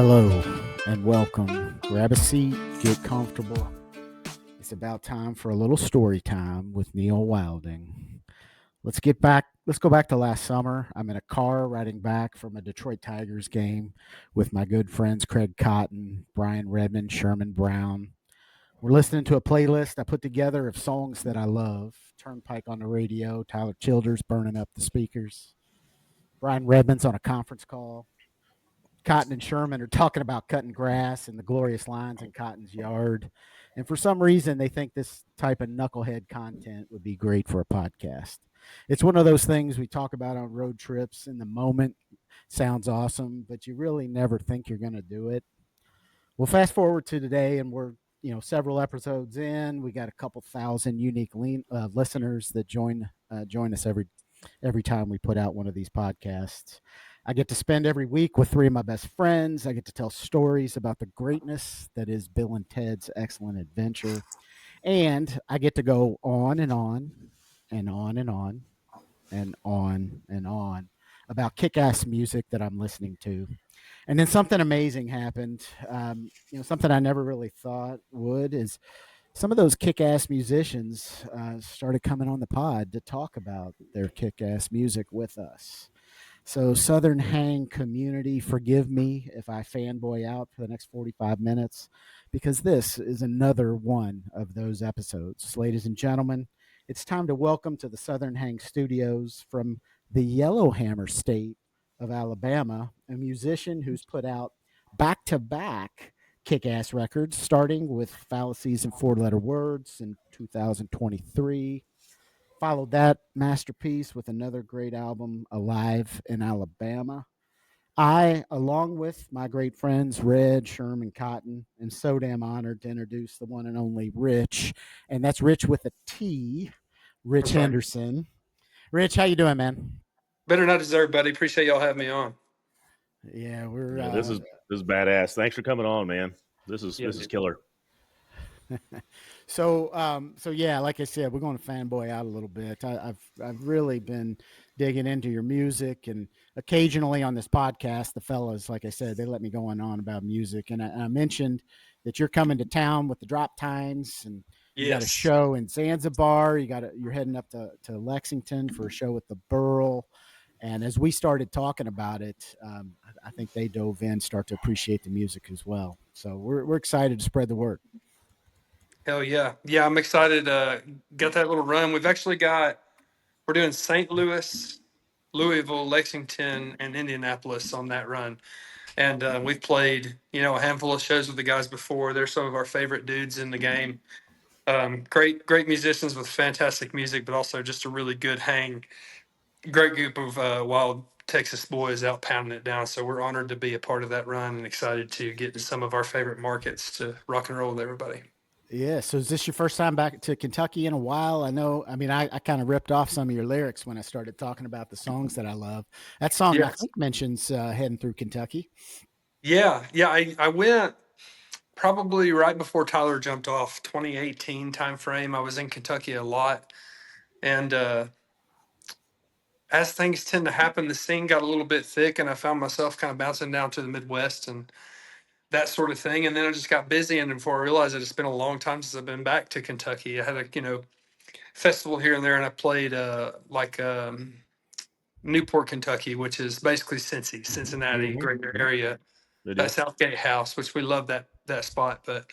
Hello and welcome. Grab a seat, get comfortable. It's about time for a little story time with Neil Wilding. Let's go back to last summer. I'm in a car riding back from a Detroit Tigers game with my good friends Craig Cotton, Brian Redmond, Sherman Brown. We're listening to a playlist I put together of songs that I love. Turnpike on the radio, Tyler Childers burning up the speakers. Brian Redmond's on a conference call. Cotton and Sherman are talking about cutting grass and the glorious lines in Cotton's yard. And for some reason, they think this type of knucklehead content would be great for a podcast. It's one of those things we talk about on road trips. In the moment, sounds awesome, but you really never think you're going to do it. Well, fast forward to today, and we're several episodes in. We got a couple thousand unique listeners that join us every time we put out one of these podcasts. I get to spend every week with three of my best friends. I get to tell stories about the greatness that is Bill and Ted's Excellent Adventure. And I get to go on and on and on and on and on and on about kick-ass music that I'm listening to. And then something amazing happened. Something I never really thought would is some of those kick-ass musicians started coming on the pod to talk about their kick-ass music with us. So Southern Hang community, forgive me if I fanboy out for the next 45 minutes, because this is another one of those episodes. Ladies and gentlemen, it's time to welcome to the Southern Hang studios from the Yellowhammer state of Alabama, a musician who's put out back-to-back kick-ass records, starting with Fallacies and Four-Letter Words in 2023. Followed that masterpiece with another great album, Alive in Alabama. I, along with my great friends Red, Sherman, Cotton, am so damn honored to introduce the one and only Ritch, and that's Ritch with a T, Ritch Henderson. Ritch, how you doing, man? Better not deserve, buddy. Appreciate y'all having me on. Yeah, we're this is badass. Thanks for coming on, man. This is killer. So yeah, like I said, we're going to fanboy out a little bit. I've really been digging into your music, and occasionally on this podcast, the fellas, like I said, they let me go on about music, and I mentioned that you're coming to town with the Drop Tines, and you got a show in Zanzibar. You're heading up to Lexington for a show with the Burl. And as we started talking about it, I think they dove in, start to appreciate the music as well. So we're excited to spread the word. Hell yeah. Yeah, I'm excited. Got that little run. We're doing St. Louis, Louisville, Lexington, and Indianapolis on that run. And we've played, a handful of shows with the guys before. They're some of our favorite dudes in the game. Great musicians with fantastic music, but also just a really good hang. Great group of wild Texas boys out pounding it down. So we're honored to be a part of that run and excited to get to some of our favorite markets to rock and roll with everybody. Yeah. So is this your first time back to Kentucky in a while? I kind of ripped off some of your lyrics when I started talking about the songs that I love. That song I think mentions heading through Kentucky. Yeah. I went probably right before Tyler jumped off, 2018 timeframe. I was in Kentucky a lot. And as things tend to happen, the scene got a little bit thick, and I found myself kind of bouncing down to the Midwest and that sort of thing. And then I just got busy, and before I realized it, it's been a long time since I've been back to Kentucky. I had a festival here and there, and I played Newport, Kentucky, which is basically Cincinnati, greater area. Southgate House, which we love that spot. But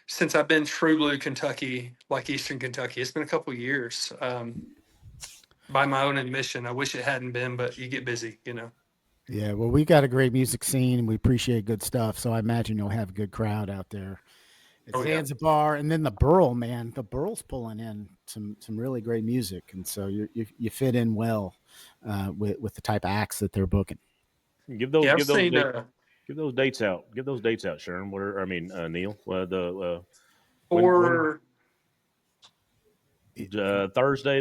since I've been true blue Kentucky, like Eastern Kentucky, it's been a couple of years. By my own admission, I wish it hadn't been, but you get busy. Yeah, well, we got a great music scene, and we appreciate good stuff. So I imagine you'll have a good crowd out there. It's Zanzibar, and then the Burl, man. The Burl's pulling in some really great music, and so you fit in well with the type of acts that they're booking. Give those dates out. Give those dates out, Sharon. Neil. Thursday.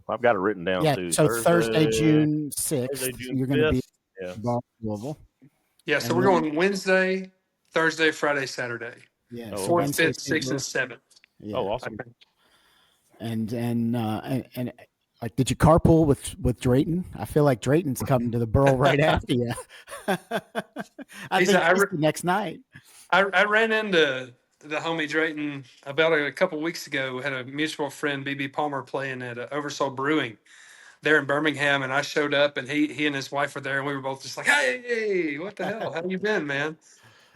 I've got it written down too. So Thursday, June 6th, you're going to be in Louisville. Yeah, so we're going Wednesday, Thursday, Friday, Saturday. Yeah, 4th, 5th, 6th, and 7th. Yeah. Oh, awesome. And Like, did you carpool with Drayton? I feel like Drayton's coming to the Burl right after you. I He's think I, he's the next night. I ran into the homie Drayton about a couple weeks ago. We had a mutual friend, BB Palmer, playing at Oversoul Brewing there in Birmingham, and I showed up, and he and his wife were there, and we were both just like, "Hey, what the hell? How you been, man?"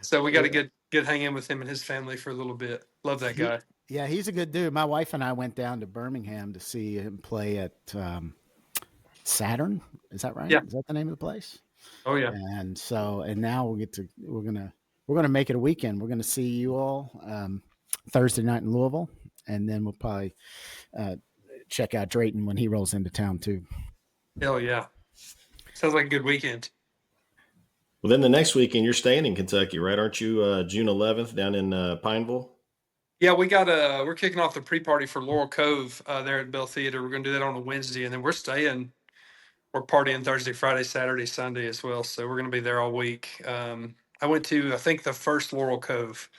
So we got to Yeah. get hang in with him and his family for a little bit. Love that He, guy. yeah, he's a good dude. My wife and I went down to Birmingham to see him play at Saturn. Is that right? Yeah. Is that the name of the place? Oh yeah. And so, and now we're gonna make it a weekend. We're gonna see you all Thursday night in Louisville, and then we'll probably uh, check out Drayton when he rolls into town too. Hell yeah. Sounds like a good weekend. Well, then the next weekend you're staying in Kentucky, right? Aren't you June 11th down in Pineville? Yeah, we're kicking off the pre-party for Laurel Cove there at Bell Theater. We're gonna do that on a Wednesday, and then we're partying Thursday, Friday, Saturday, Sunday as well. So we're gonna be there all week. I went to I think the first Laurel Cove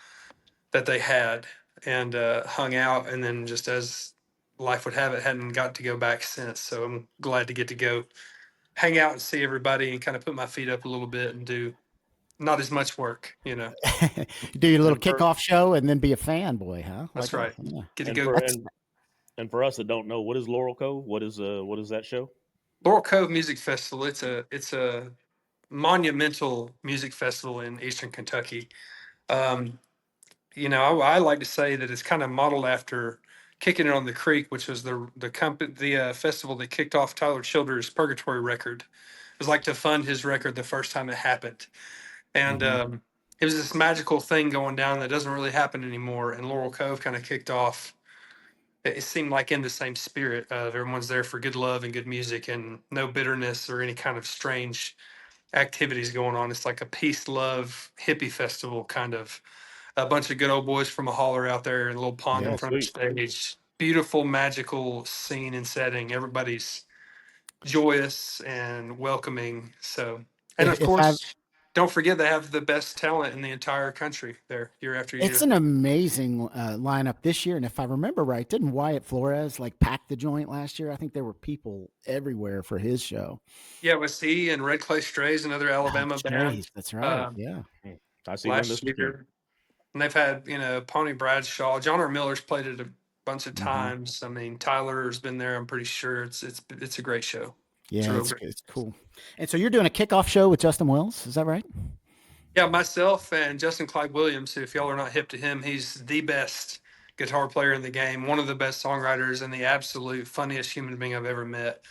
that they had and hung out, and then just as life would have it, hadn't got to go back since. So I'm glad to get to go hang out and see everybody and kind of put my feet up a little bit and do not as much work, you know. Do your little And for kickoff show and then be a fanboy, huh? That's Like, right. yeah. Get to and go. for and for us that don't know, what is Laurel Cove? What is that show? Laurel Cove Music Festival. It's a monumental music festival in Eastern Kentucky. Um, I like to say that it's kind of modeled after Kicking It on the Creek, which was the festival that kicked off Tyler Childers' Purgatory record. It was like to fund his record the first time it happened, and Mhm. it was this magical thing going down that doesn't really happen anymore. And Laurel Cove kind of kicked off. It seemed like in the same spirit of everyone's there for good love and good music and no bitterness or any kind of strange activities going on. It's like a peace, love, hippie festival kind of. A bunch of good old boys from a holler out there and a little pond in Oh, Yeah. front of the sweet. stage. Beautiful, magical scene and setting. Everybody's joyous and welcoming. So, and of If I course, don't forget they have the best talent in the entire country there year after It's year. an amazing lineup this year, and if I remember right, didn't Wyatt Flores like pack the joint last year? I think there were people everywhere for his show. Yeah, it was he and Red Clay Strays, another Oh, Alabama Strays, band, that's right. um, Yeah, Hmm. I see them this last weekend. year. And they've had, Pawnee Bradshaw, John R. Miller's played it a bunch of hmm times. I mean, Tyler's been there. I'm pretty sure it's a great show. It's yeah, real it's great. it's cool. And so you're doing a kickoff show with Justin Wells, is that right? Yeah, myself and Justin Clyde Williams, who, if y'all are not hip to him, he's the best guitar player in the game, one of the best songwriters, and the absolute funniest human being I've ever met.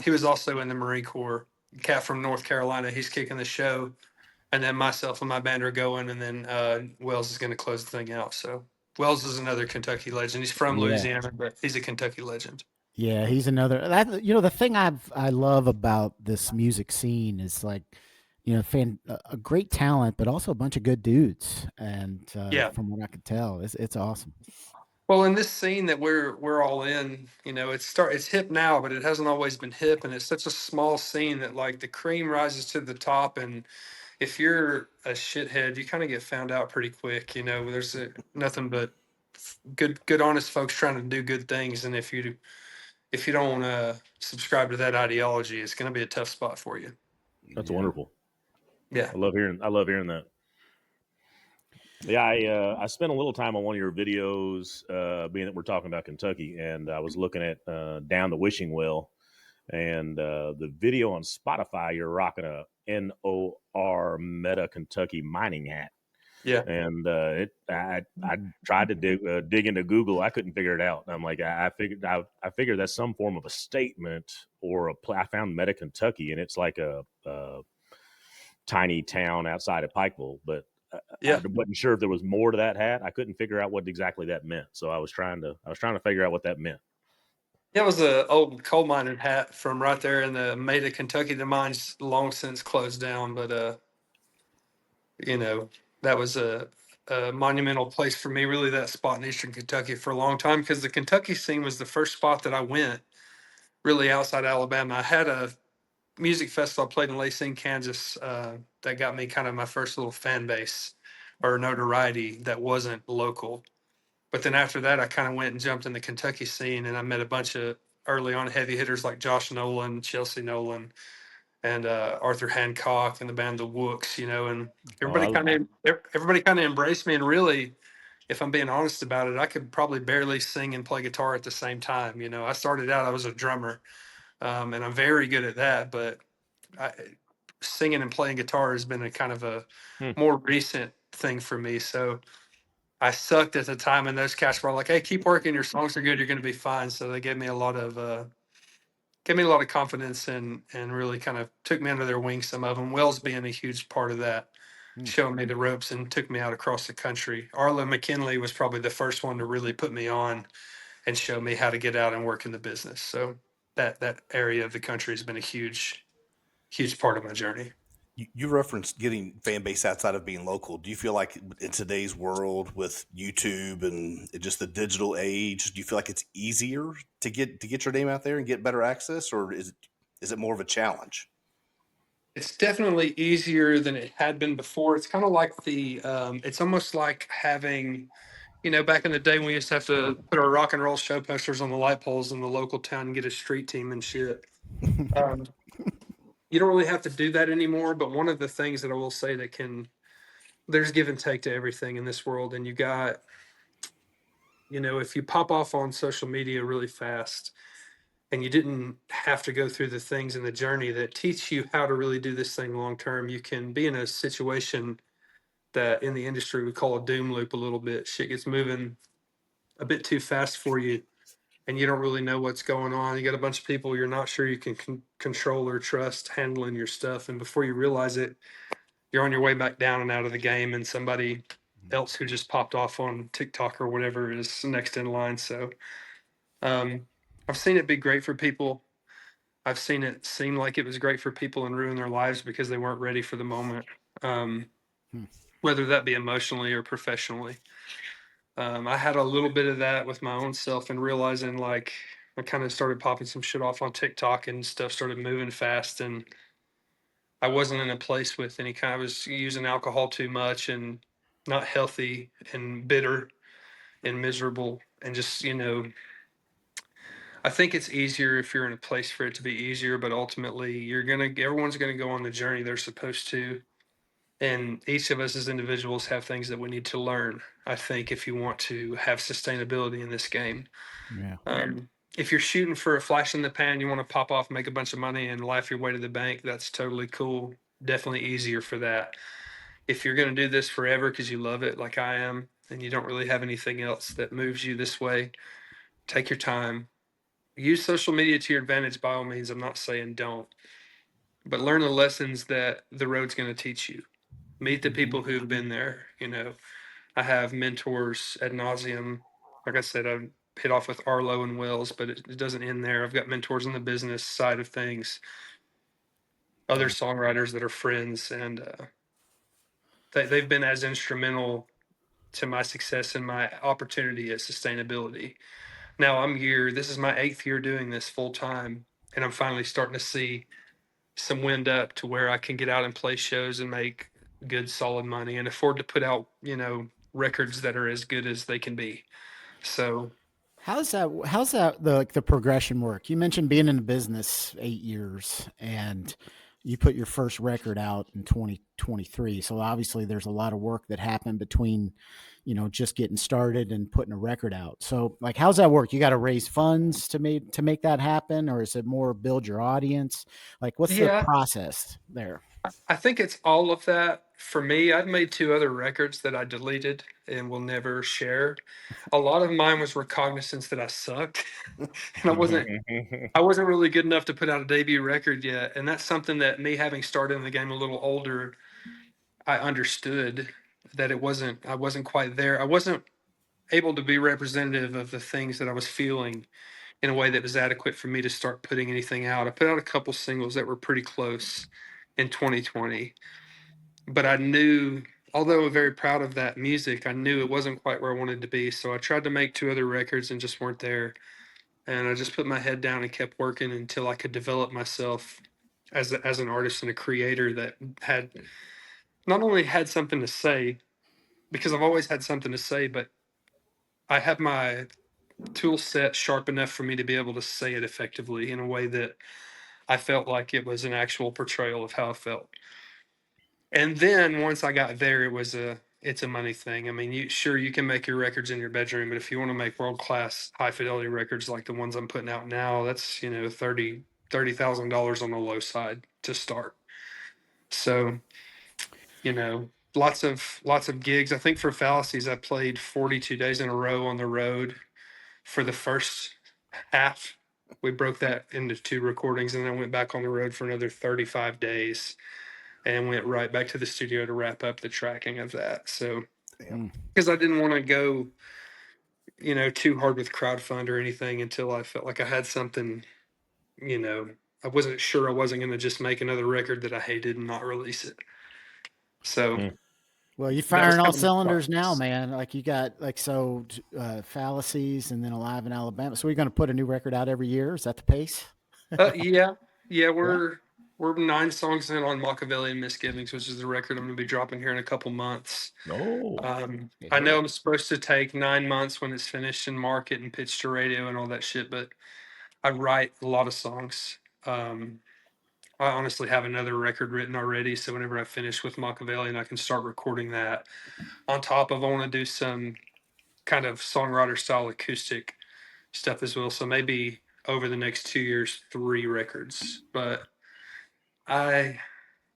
He was also in the Marine Corps, cat from North Carolina. He's kicking the show, and then myself and my band are going, and then Wells is going to close the thing out. So Wells is another Kentucky legend. He's from Yeah, Louisiana, but he's a Kentucky legend. yeah, he's another. The thing I love about this music scene is like, a great talent, but also a bunch of good dudes. And Yeah. from what I could tell, it's awesome. Well, in this scene that we're all in, it's hip now, but it hasn't always been hip, and it's such a small scene that like the cream rises to the top, and if you're a shithead, you kind of get found out pretty quick. There's nothing but good, honest folks trying to do good things, and if you don't subscribe to that ideology, it's going to be a tough spot for you. That's Yeah. wonderful. Yeah, I love hearing that. Yeah, I spent a little time on one of your videos, being that we're talking about Kentucky, and I was looking at Down the Wishing Well, and the video on Spotify. You're rocking a NOR Meta Kentucky mining hat, yeah, and I tried to dig into Google. I couldn't figure it out. I'm like, I figured that's some form of a statement or I found Meta Kentucky, and it's like a tiny town outside of Pikeville, but I yeah. wasn't sure if there was more to that hat. I couldn't figure out what exactly that meant. So I was trying to figure out what that meant. It was a old coal mining hat from right there in the Maida, Kentucky. The mine's long since closed down, but you know, that was a monumental place for me, really, that spot in Eastern Kentucky for a long time, because the Kentucky scene was the first spot that I went really outside Alabama. I had a music festival I played in Lacey, Kansas, that got me kind of my first little fan base or notoriety that wasn't local. But then after that, I kind of went and jumped in the Kentucky scene, and I met a bunch of early on heavy hitters like Josh Nolan, Chelsea Nolan, and Arthur Hancock and the band The Wooks, and Oh, everybody kind of embraced me. And really, if I'm being honest about it, I could probably barely sing and play guitar at the same time. I started out, I was a drummer, and I'm very good at that, but I, singing and playing guitar has been a kind of a hmm. more recent thing for me. So I sucked at the time, and those cats were like, "Hey, keep working. Your songs are good. You're going to be fine." So they gave me a lot of confidence, and really kind of took me under their wing. Some of them, Wells being a huge part of that, Hmm. showing me the ropes and took me out across the country. Arlo McKinley was probably the first one to really put me on and show me how to get out and work in the business. So that area of the country has been a huge part of my journey. You referenced getting fan base outside of being local. Do you feel like in today's world with YouTube and just the digital age, do you feel like it's easier to get your name out there and get better access, or is it more of a challenge? It's definitely easier than it had been before. It's kind of like it's almost like having, back in the day when we used to have to put our rock and roll show posters on the light poles in the local town and get a street team and shit. Um, you don't really have to do that anymore. But one of the things that I will say there's give and take to everything in this world. And if you pop off on social media really fast and you didn't have to go through the things in the journey that teach you how to really do this thing long term, you can be in a situation that in the industry we call a doom loop a little bit. Shit gets moving a bit too fast for you, and you don't really know what's going on. You got a bunch of people you're not sure you can control or trust handling your stuff, and before you realize it, you're on your way back down and out of the game, and somebody else who just popped off on TikTok or whatever is next in line. So um, I've seen it be great for people. I've seen it seem like it was great for people and ruin their lives because they weren't ready for the moment, um, Hmm. whether that be emotionally or professionally. I had a little bit of that with my own self and realizing like I kind of started popping some shit off on TikTok and stuff started moving fast, and I wasn't in a place with any kind. I was using alcohol too much and not healthy and bitter and miserable and just I think it's easier if you're in a place for it to be easier, but ultimately everyone's gonna go on the journey they're supposed to. And each of us as individuals have things that we need to learn, I think, if you want to have sustainability in this game. Yeah. If you're shooting for a flash in the pan, you want to pop off, make a bunch of money, and laugh your way to the bank, that's totally cool. Definitely easier for that. If you're going to do this forever because you love it, like I am, and you don't really have anything else that moves you this way, take your time. Use social media to your advantage by all means. I'm not saying don't, but learn the lessons that the road's going to teach you. Meet the people who've been there. I have mentors ad nauseum. Like I said, I've hit off with Arlo and Wells, but it doesn't end there. I've got mentors on the business side of things, other Yeah. songwriters that are friends, and they've been as instrumental to my success and my opportunity at sustainability. Now this is my 8th year doing this full time, and I'm finally starting to see some wind up to where I can get out and play shows and make good, solid money and afford to put out, records that are as good as they can be. So How's that the progression work? You mentioned being in the business 8 years and you put your first record out in 2023. So obviously there's a lot of work that happened between, just getting started and putting a record out. So like how's that work? You got to raise funds to make that happen, or is it more build your audience? Like what's the yeah, process there? I think it's all of that. For me, I've made 2 other records that I deleted and will never share. A lot of mine was recognizance that I sucked, and I wasn't really good enough to put out a debut record yet. And that's something that me having started in the game a little older, I understood that I wasn't quite there. I wasn't able to be representative of the things that I was feeling in a way that was adequate for me to start putting anything out. I put out a couple singles that were pretty close in 2020, but I knew, although I'm very proud of that music, I knew it wasn't quite where I wanted to be. So I tried to make 2 other records and just weren't there. And I just put my head down and kept working until I could develop myself as an artist and a creator that had not only had something to say, because I've always had something to say, but I have my tool set sharp enough for me to be able to say it effectively in a way that I felt like it was an actual portrayal of how I felt. And then once I got there, it's a money thing. I mean, you can make your records in your bedroom, but if you want to make world class high fidelity records like the ones I'm putting out now, that's $30,000 on the low side to start. So lots of gigs. I think for Fallacies, I played 42 days in a row on the road for the first half. We broke that into 2 recordings, and then I went back on the road for another 35 days and went right back to the studio to wrap up the tracking of that. So, because I didn't want to go, too hard with crowdfund or anything until I felt like I had something, I wasn't sure I wasn't going to just make another record that I hated and not release it. So, Well, you're that was firing all kind of my cylinders now, process. man. Like you got Fallacies and then Alive in Alabama. So we're going to put a new record out every year. Is that the pace? Yeah, Yeah. we're 9 songs in on Machiavelli and Misgivings, which is the record I'm going to be dropping here in a couple months. No. I know I'm supposed to take 9 months when it's finished and market and pitch to radio and all that shit, but I write a lot of songs. I honestly have another record written already, so whenever I finish with Machiavelli and I can start recording that, on top of I want to do some kind of songwriter style acoustic stuff as well. So maybe over the next 2 years, 3 records. But I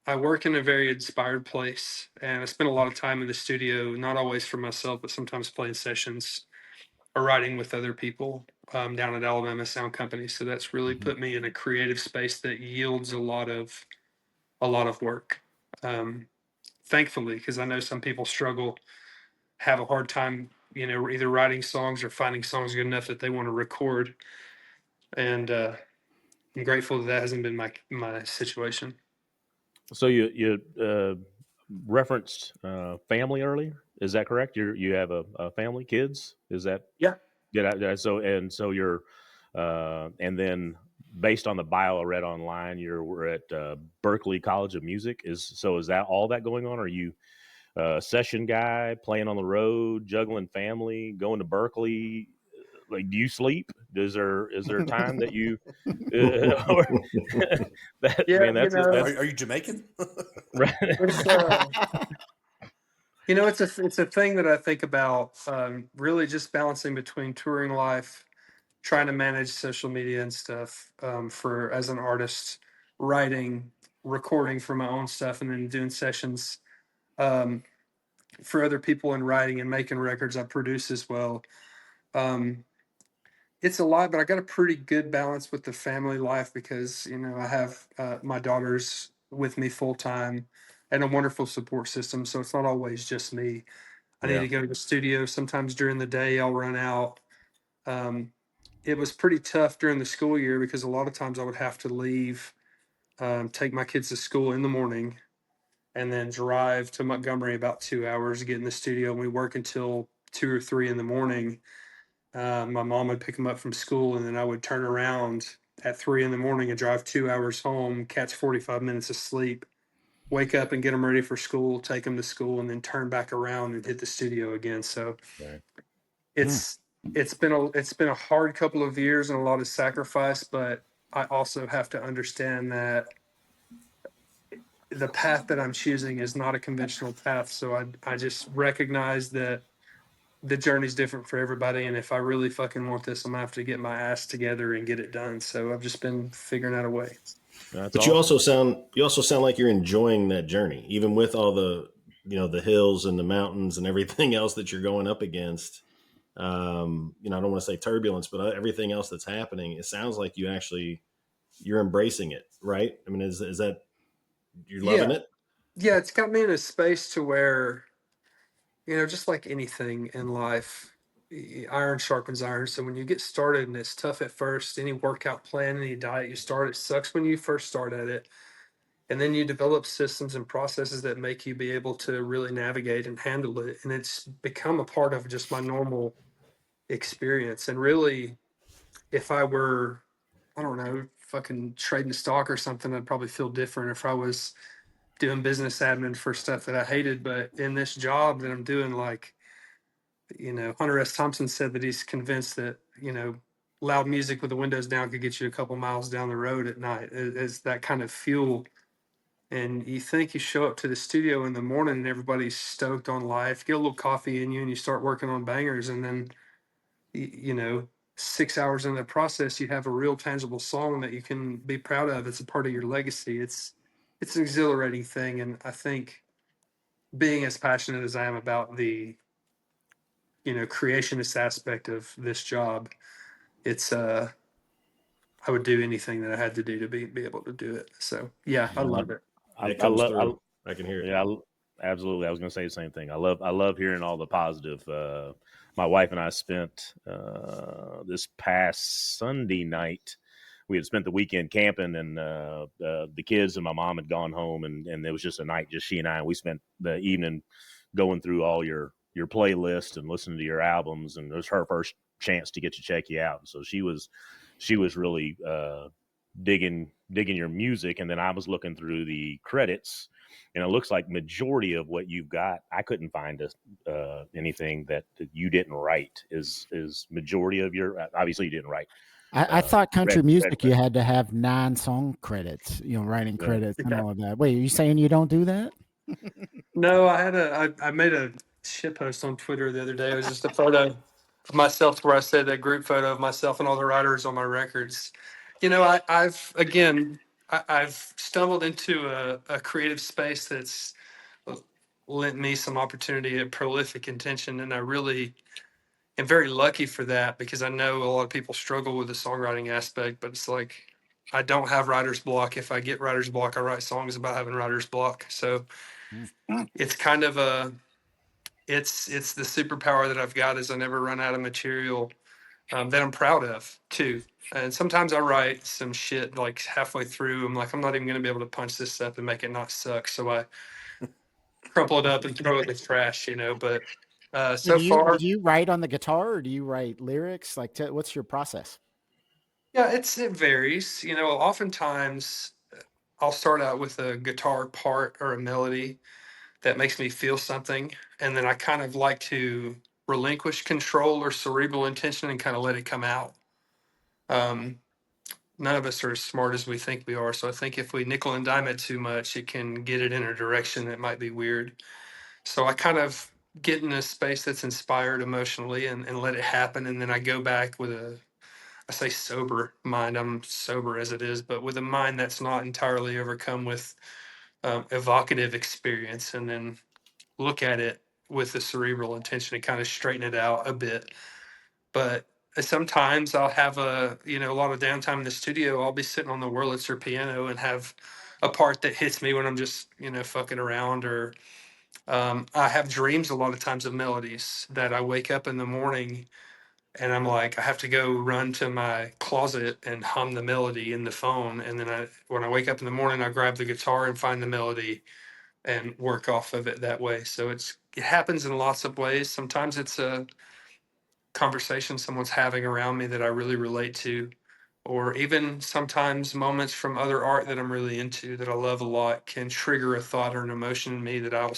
I work in a very inspired place, and I spend a lot of time in the studio, not always for myself, but sometimes playing sessions or writing with other people down at Alabama Sound Company. So that's really put me in a creative space that yields a lot of work. Um, Thankfully, because I know some people struggle, have a hard time, either writing songs or finding songs good enough that they want to record. And I'm grateful that hasn't been my situation. So you referenced family earlier. Is that correct? You have a family, kids? Is that Yeah. so you're and then based on the bio I read online, we're at Berkeley College of Music. Is that all that going on? Are you a session guy playing on the road, juggling family, going to Berkeley? Like, do you sleep? Is there a time that you? Or, Yeah, man, that's Are you Jamaican? right. it's it's a thing that I think about. Really, just balancing between touring life, trying to manage social media and stuff for as an artist, writing, recording for my own stuff, and then doing sessions um, for other people and writing and making records I produce as well. Um, it's a lot, but I got a pretty good balance with the family life because I have my daughters with me full time and a wonderful support system. So it's not always just me. I need Yeah. to go to the studio. Sometimes during the day, I'll run out. Um, it was pretty tough during the school year because a lot of times I would have to leave, take my kids to school in the morning, and then drive to Montgomery about 2 hours, get in the studio, and we work until 2 or 3 in the morning. My mom would pick them up from school, and then I would turn around at 3 in the morning and drive 2 hours home, catch 45 minutes of sleep, wake up and get them ready for school, take them to school, and then turn back around and hit the studio again. So Right. it's it's been a hard couple of years and a lot of sacrifice, but I also have to understand that the path that I'm choosing is not a conventional path. So I just recognize that the journey's different for everybody. And if I really fucking want this, I'm gonna have to get my ass together and get it done. So I've just been figuring out a way. That's But awesome. you also sound like you're enjoying that journey, even with all the the hills and the mountains and everything else that you're going up against. I don't want to say turbulence, but everything else that's happening. It sounds like you're embracing it, right? I mean, is that you're loving Yeah. it? Yeah. It's got me in a space to where, just like anything in life, iron sharpens iron. So when you get started and it's tough at first, any workout plan, any diet you start, it sucks when you first start at it. And then you develop systems and processes that make you be able to really navigate and handle it. And it's become a part of just my normal experience. And really, if I were, I don't know, fucking trading stock or something, I'd probably feel different if I was doing business admin for stuff that I hated. But in this job that I'm doing, like, Hunter S. Thompson said that he's convinced that, loud music with the windows down could get you a couple miles down the road at night. It's that kind of fuel. And you think you show up to the studio in the morning and everybody's stoked on life, get a little coffee in you, and you start working on bangers. And then, 6 hours in the process, you have a real tangible song that you can be proud of. It's a part of your legacy. It's an exhilarating thing. And I think being as passionate as I am about the, creationist aspect of this job, it's I would do anything that I had to do to be able to do it. So yeah, I love it. It I comes love. through. I can hear it. Yeah, absolutely. I was going to say the same thing. I love hearing all the positive. My wife and I spent this past Sunday night. We had spent the weekend camping, and the kids and my mom had gone home, and it was just a night, just she and I. And we spent the evening going through all your playlist and listening to your albums, and it was her first chance to get to check you out. So she was really digging your music, and then I was looking through the credits, and it looks like majority of what you've got, I couldn't find anything that you didn't write. Is majority of your, obviously you didn't write. I thought country Red music you Cliff. had to have 9 song credits, writing Yeah. credits and Yeah. all of that. Wait, are you saying you don't do that? No, I made a shit post on Twitter the other day. It was just a photo of myself where I said a group photo of myself and all the writers on my records. I've stumbled into a creative space that's lent me some opportunity at prolific intention, and I really am very lucky for that because I know a lot of people struggle with the songwriting aspect, but it's like I don't have writer's block. If I get writer's block, I write songs about having writer's block. So Mm. it's kind of it's the superpower that I've got is I never run out of material that I'm proud of too. And sometimes I write some shit like halfway through. I'm like, I'm not even going to be able to punch this up and make it not suck. So I crumple it up and throw it in the trash, But So so far, do you write on the guitar or do you write lyrics? Like, what's your process? yeah, it varies. Oftentimes I'll start out with a guitar part or a melody that makes me feel something, and then I kind of like to relinquish control or cerebral intention and kind of let it come out. Um, None of us are as smart as we think we are, so I think if we nickel and dime it too much, it can get it in a direction that might be weird. So I kind of get in a space that's inspired emotionally and let it happen, and then I go back with I say sober mind. I'm sober as it is, but with a mind that's not entirely overcome with evocative experience, and then look at it with the cerebral intention to kind of straighten it out a bit. But sometimes I'll have a lot of downtime in the studio. I'll be sitting on the Wurlitzer piano and have a part that hits me when I'm just, fucking around. Or I have dreams a lot of times of melodies that I wake up in the morning and I'm like, I have to go run to my closet and hum the melody in the phone. And then when I wake up in the morning, I grab the guitar and find the melody and work off of it that way. So it happens in lots of ways. Sometimes it's a conversation someone's having around me that I really relate to, or even sometimes moments from other art that I'm really into that I love a lot can trigger a thought or an emotion in me that I'll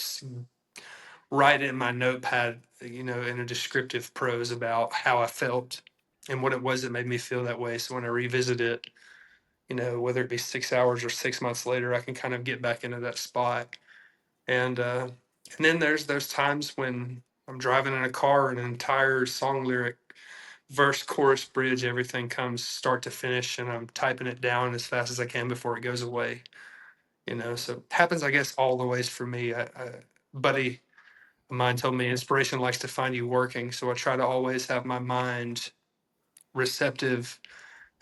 write in my notepad, in a descriptive prose about how I felt and what it was that made me feel that way. So when I revisit it, whether it be 6 hours or 6 months later, I can kind of get back into that spot. And then there's times when I'm driving in a car and an entire song lyric, verse, chorus, bridge, everything comes start to finish, and I'm typing it down as fast as I can before it goes away. So it happens, I guess, all the ways for me. A buddy of mine told me inspiration likes to find you working, so I try to always have my mind receptive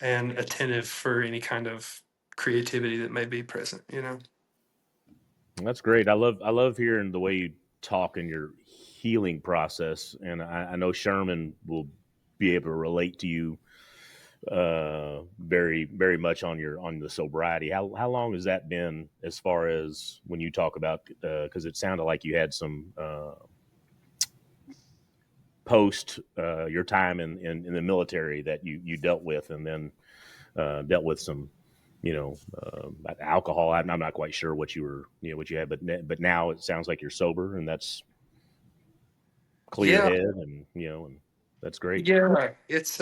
and attentive for any kind of creativity that may be present. That's great. I love hearing the way you talk in your healing process, and I know Sherman will be able to relate to you very much on the sobriety. How long has that been as far as when you talk about, because it sounded like you had some post your time in the military that you dealt with, and then dealt with some alcohol. I'm not quite sure what you were what you had, but now it sounds like you're sober, and that's clear Yeah, head, and and that's great. yeah. It's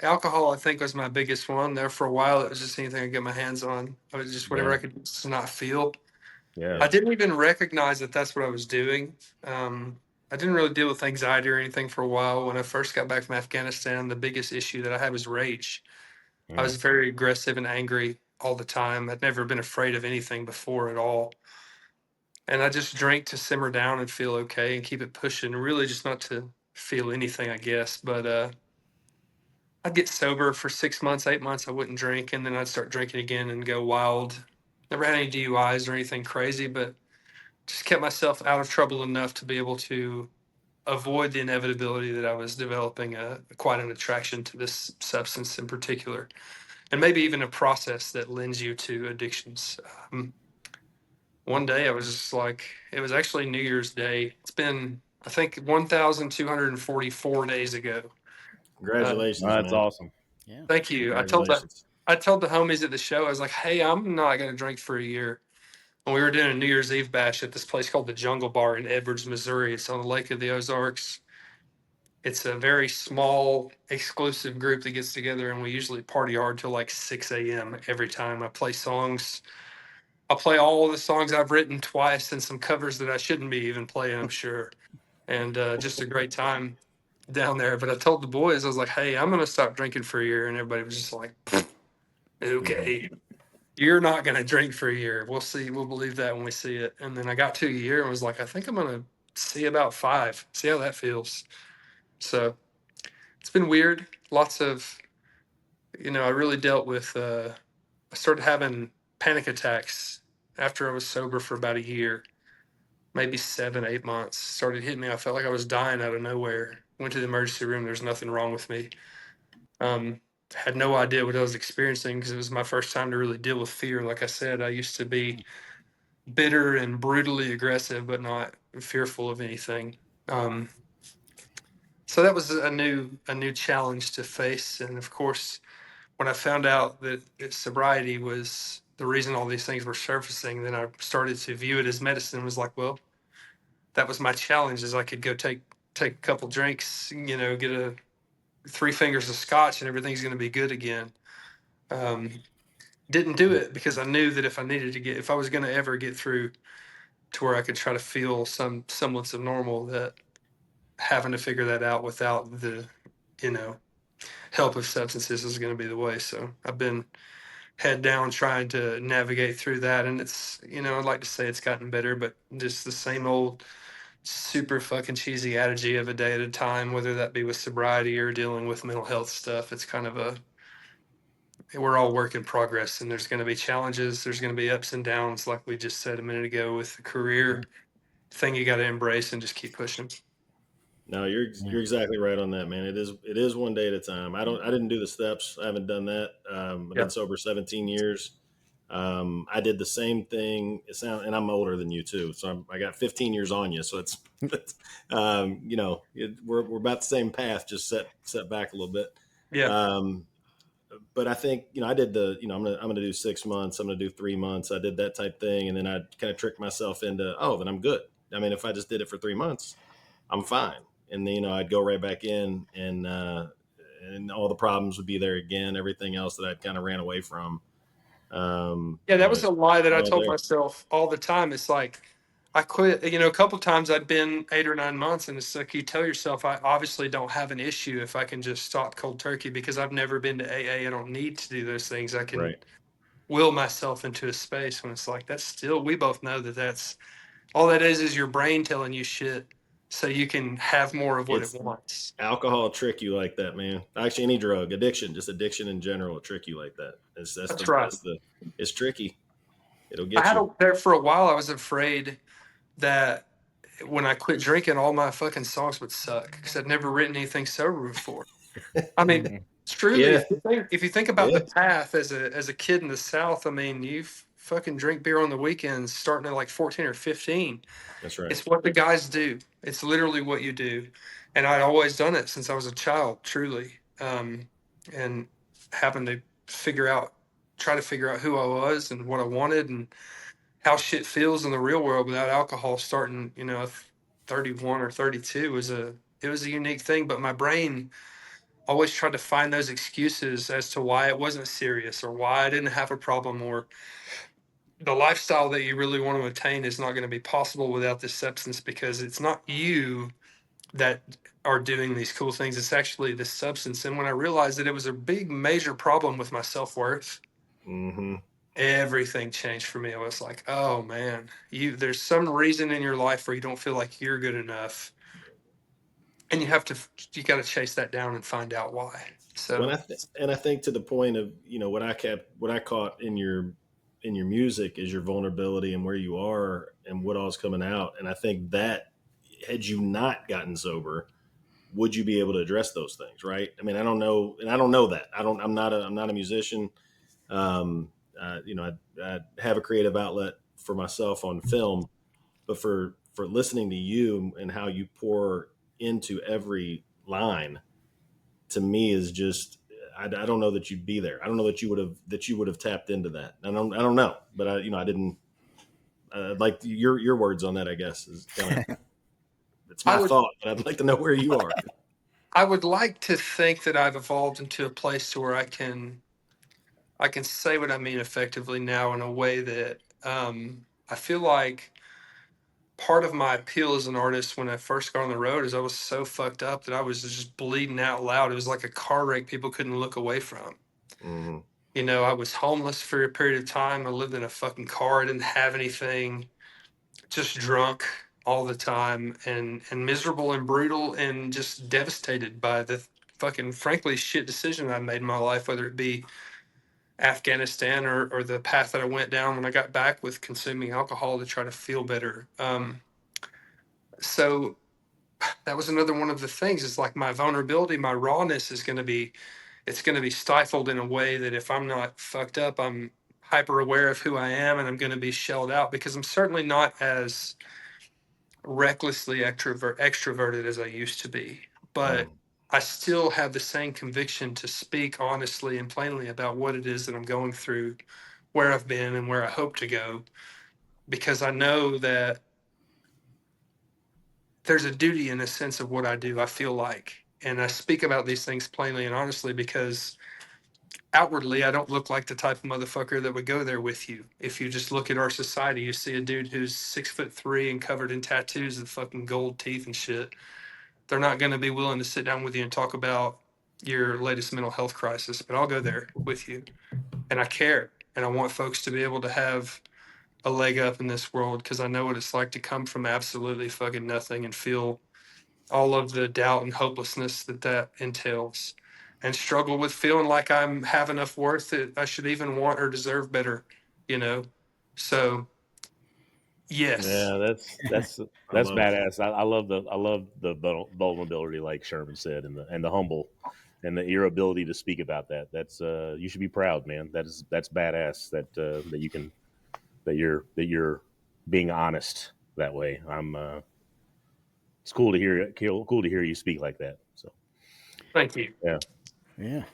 alcohol. I think was my biggest one. There for a while, it was just anything I could get my hands on. I was just whatever Yeah, I could just not feel. yeah, I didn't even recognize that that's what I was doing. I didn't really deal with anxiety or anything for a while. When I first got back from Afghanistan, the biggest issue that I had was rage. I yeah. was very aggressive and angry all the time. I'd never been afraid of anything before at all. And I just drank to simmer down and feel okay and keep it pushing, really just not to feel anything, I guess. But I'd get sober for 6 months, 8 months. I wouldn't drink, and then I'd start drinking again and go wild. Never had any DUIs or anything crazy, but just kept myself out of trouble enough to be able to avoid the inevitability that I was developing quite an attraction to this substance in particular, and maybe even a process that lends you to addictions. One day I was just like, it was actually New Year's Day. It's been, I think, 1,244 days ago. Uh, Congratulations, That's man. awesome. Yeah. Thank you. Congratulations. I told the homies at the show, I was like, hey, I'm not going to drink for a year. When we were doing a New Year's Eve bash at this place called the Jungle Bar in Edwards, Missouri. It's on the Lake of the Ozarks. It's a very small, exclusive group that gets together, and we usually party hard till like 6 a.m. every time. I play songs. I play all the songs I've written twice and some covers that I shouldn't be even playing, I'm sure. And just a great time down there. But I told the boys, I was like, hey, I'm going to stop drinking for a year. And everybody was just like, Mhm. okay, you're not going to drink for a year. We'll see. We'll believe that when we see it. And then I got to a year and was like, I think I'm going to see about 5, see how that feels. So it's been weird. Lots of, I really dealt with, I started having panic attacks after I was sober for about a year, maybe 7, 8 months. Started hitting me. I felt like I was dying out of nowhere. Went to the emergency room. There's nothing wrong with me. Um, had no idea what I was experiencing because it was my first time to really deal with fear. Like I said, I used to be bitter and brutally aggressive, but not fearful of anything. Um, so that was a new challenge to face. And of course, when I found out that sobriety was the reason all these things were surfacing, then I started to view it as medicine. Was like, well, that was my challenge: is I could go take a couple drinks, get a 3 fingers of scotch, and everything's going to be good again. Um, didn't do it because I knew that if I was going to ever get through to where I could try to feel some semblance of normal, that having to figure that out without the, you know, help of substances is going to be the way. So I've been head down trying to navigate through that, and it's, I'd like to say it's gotten better, but just the same old super fucking cheesy adage of a day at a time, whether that be with sobriety or dealing with mental health stuff. It's kind of we're all work in progress, and there's going to be challenges, there's going to be ups and downs, like we just said a minute ago with the career thing. You got to embrace and just keep pushing. No, you're Yeah. you're exactly right on that, man. It is one day at a time. I didn't do the steps. I haven't done that. I've Yeah. been sober 17 years. I did the same thing. And I'm older than you too, so I got 15 years on you. So we're about the same path, just set back a little bit. Yeah. Um, but I think I did I'm gonna do 6 months. I'm gonna do 3 months. I did that type thing, and then I kind of tricked myself into, oh, then I'm good. I mean, if I just did it for 3 months, I'm fine. And then I'd go right back in, and all the problems would be there again. Everything else that I'd kind of ran away from, Yeah, that was it's a lie that I all told there. myself all the time. It's like I quit, a couple times I'd been 8 or 9 months, and it's like you tell yourself, I obviously don't have an issue if I can just stop cold turkey because I've never been to AA. I don't need to do those things. I can Right. will myself into a space when it's like that's still, we both know that that's all that is your brain telling you shit so you can have more of what it It's wants. alcohol trick you like that, man. Actually, any drug addiction, just addiction in general, will trick you like that. That's right. It's tricky. It'll I get had you. there for a while. I was afraid that when I quit drinking, all my fucking songs would suck because I'd never written anything sober before. I mean, Mhm. truly, Yeah. if you think about Yeah. the path as a kid in the South, I mean, you fucking drink beer on the weekends starting at like 14 or 15. That's right. It's what the guys do. It's literally what you do. And I'd always done it since I was a child, truly. And having to try to figure out who I was and what I wanted and how shit feels in the real world without alcohol starting, 31 or 32 was it was a unique thing, but my brain always tried to find those excuses as to why it wasn't serious or why I didn't have a problem, or the lifestyle that you really want to attain is not going to be possible without this substance, because it's not you that are doing these cool things. It's actually this substance. And when I realized that it was a big, major problem with my self worth, Mm-hmm. everything changed for me. I was like, oh man, there's some reason in your life where you don't feel like you're good enough, and you got to chase that down and find out why. When So I think to the point of, what I caught in your music is your vulnerability and where you are and what all's coming out. And I think that had you not gotten sober, would you be able to address those things? Right. I mean, I don't know. And I don't know that I'm not a musician. Um, I have a creative outlet for myself on film, but for listening to you and how you pour into every line, to me is just, I don't know that you'd be there. I don't know that you would have tapped into that. I don't know, but I didn't, like your words on that, I guess, is kind of, it's I my would thought, but I'd like to know where you are. I would like to think that I've evolved into a place to where I can say what I mean effectively now in a way that I feel like part of my appeal as an artist when I first got on the road is I was so fucked up that I was just bleeding out loud. It was like a car wreck people couldn't look away from. Mm-hmm. You know, I was homeless for a period of time. I lived in a fucking car. I didn't have anything, just drunk all the time, and miserable and brutal and just devastated by the fucking frankly shit decision I made in my life, whether it be Afghanistan or the path that I went down when I got back with consuming alcohol to try to feel better. So that was another one of the things, is like my vulnerability, my rawness is going to be, it's going to be stifled in a way that if I'm not fucked up, I'm hyper aware of who I am, and I'm going to be shelled out because I'm certainly not as recklessly extroverted as I used to be. But Mm. I still have the same conviction to speak honestly and plainly about what it is that I'm going through, where I've been, and where I hope to go, because I know that there's a duty in a sense of what I do, I feel like. And I speak about these things plainly and honestly because outwardly I don't look like the type of motherfucker that would go there with you. If you just look at our society, you see a dude who's 6'3" and covered in tattoos and fucking gold teeth and shit. They're not going to be willing to sit down with you and talk about your latest mental health crisis, but I'll go there with you. And I care. And I want folks to be able to have a leg up in this world because I know what it's like to come from absolutely fucking nothing and feel all of the doubt and hopelessness that that entails, and struggle with feeling like I'm have enough worth that I should even want or deserve better, you know? So, yes. Yeah, I that's love it. badass. I love the vulnerability, like Sherman said, and the humble, and your ability to speak about that. That's you should be proud, man. That's badass. That you can that you're being honest that way. It's cool to hear. Cool to hear you speak like that. So Thank you. yeah, Yeah.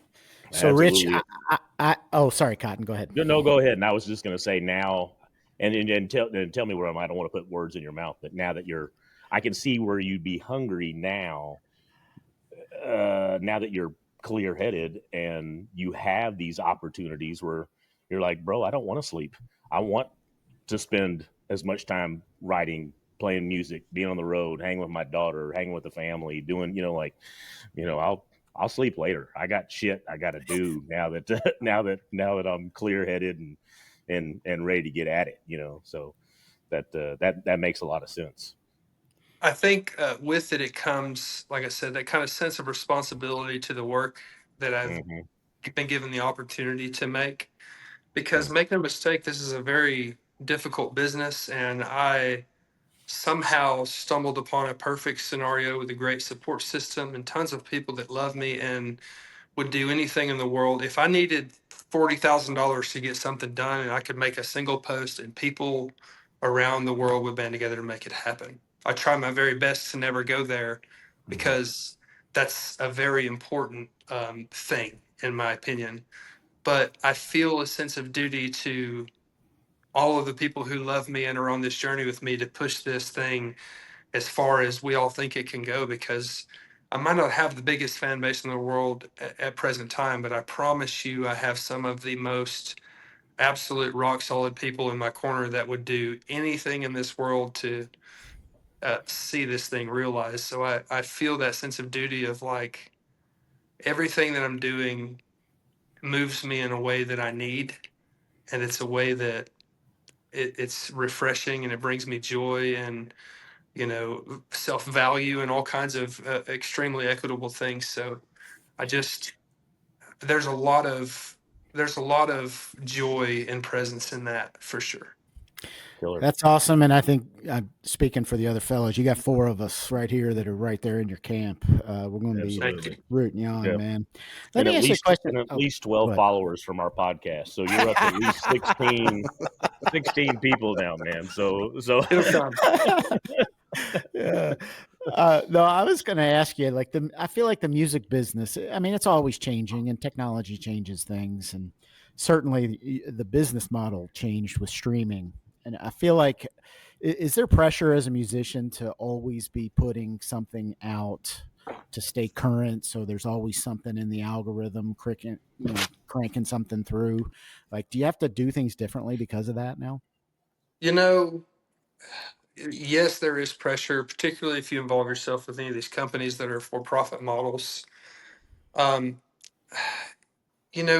So, Rich, absolutely. oh, sorry, Cotton, go ahead. No, go ahead. And I was just going to say now, and tell me where I don't want to put words in your mouth, but now that I can see where you'd be hungry now. Now that you're clear headed and you have these opportunities where you're like, bro, I don't want to sleep. I want to spend as much time writing, playing music, being on the road, hanging with my daughter, hanging with the family, doing, I'll sleep later. I got shit I got to do now that now that I'm clear headed and ready to get at it. So that makes a lot of sense. I think with it, it comes, like I said, that kind of sense of responsibility to the work that I've Mm-hmm. been given the opportunity to make. Because Mm-hmm. make no mistake, this is a very difficult business, and I somehow stumbled upon a perfect scenario with a great support system and tons of people that love me and would do anything in the world. If I needed $40,000 to get something done and I could make a single post and people around the world would band together to make it happen. I try my very best to never go there Mm-hmm. because that's a very important thing, in my opinion. But I feel a sense of duty to all of the people who love me and are on this journey with me to push this thing as far as we all think it can go, because I might not have the biggest fan base in the world at present time, but I promise you I have some of the most absolute rock solid people in my corner that would do anything in this world to see this thing realized. So I feel that sense of duty of like everything that I'm doing moves me in a way that I need. And it's a way that it's refreshing and it brings me joy and, self value and all kinds of extremely equitable things. So I just, there's a lot of, there's a lot of joy and presence in that for sure. Killer. That's awesome. And I think I'm speaking for the other fellows. You got 4 of us right here that are right there in your camp. We're going to be Thank you. Absolutely. rooting you on, Yeah. man. Let me ask you a question. And at Oh, least go 12 ahead. followers from our podcast. So you're up at least 16 people now, man. So It'll come. Yeah. No, I was going to ask you, like I feel like the music business. I mean, it's always changing, and technology changes things, and certainly the business model changed with streaming. And I feel like, is there pressure as a musician to always be putting something out to stay current? So there's always something in the algorithm, cranking something through. Like, do you have to do things differently because of that now? You know, yes, there is pressure, particularly if you involve yourself with any of these companies that are for profit models. Um,